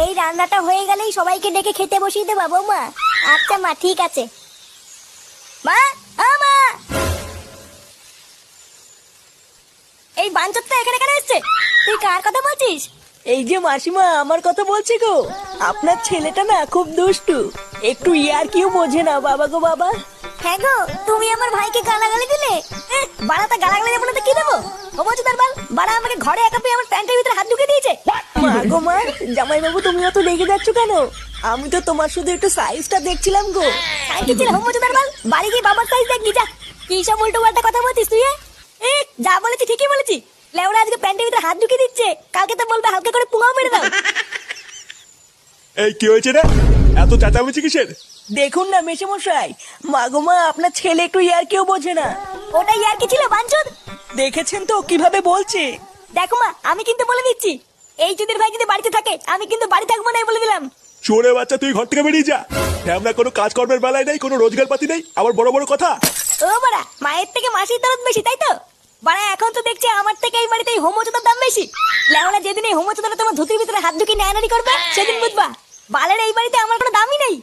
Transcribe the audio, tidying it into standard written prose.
এই রান্নাটা হয়ে গেলেই সবাইকে ডেকে খেতে বসিয়ে দেবা বৌমা। আচ্ছা মা, ঠিক আছে। মা, ও মা, এই বাঞ্চতটা এখানে কেন এসছে? তুই কার কথা বলছিস? এই যে মাসিমা, আমার কথা বলছি গো। আপনার ছেলেটা না খুব দুষ্টু, একটু ইয়ার কিউ বোঝে না বাবা গো বাবা। হ্যাঁ গো, তুমি আমার ভাইকে গালাগালি দিলে। বাড়াতে গালাগালি দেবো না তো কি দেবো? ও বলছো তার বাল, বাড়া আমাকে ঘরে একা পেয়ে আমার প্যান্টের ভিতরে হাত ঢুকে দিয়েছে। মা গো মা, জামাই বাবু তুমি অত রেগে যাচ্ছ কেন? আমি তো তোমার শুধু একটু সাইজটা দেখছিলাম গো। সাইজ ছিল হোম তার বাল, বাড়ি গিয়ে বাবার সাইজ দেখবি যা। কি সব উল্টো পাল্টা কথা বলছিস তুই? যা বলেছি ঠিকই বলেছি। লেওরা আজকে প্যান্টের ভিতরে হাত ঢুকে দিচ্ছে, কালকে তো বলবে হালকা করে পুঙাও মেরে দাও। এই কি হয়েছে রে? এত চেঁচামেচি কিসের? দেখুন না মেশামশাই, মা গো মা, আপনার ছেলে একটু ইয়ার কিউ বোঝে না। ওটাই আর কি ছিল বাঞ্চদ? দেখেছেন তো কিভাবে বলছে। দেখো মা, আমি কিন্তু বলে দিচ্ছি, এই চুদির ভাই যদি বাড়িতে থাকে আমি কিন্তু বাড়ি থাকবো না, বলে দিলাম। চোরে বাচ্চা, তুই ঘর থেকে বেরিয়ে যা। আমরা কোনো কাজকর্মের বেলায় নেই, কোনো রোজগার পাতি নেই, আবার বড় বড় কথা। ও বাড়া, মায়ের থেকে মাসির দরদ বেশি, তাই তো? বাড়া এখন তো দেখছি আমার থেকে এই বাড়িতে হোমোচোদার দাম বেশি। লেওনা যেদিন এই হোমোচোদারা তোমার ধুতির ভিতরে হাত ঢুকিয়ে নেয়ানারি করবে সেদিন বুঝবা বালের এই বাড়িতে আমার কোনো দামই নেই।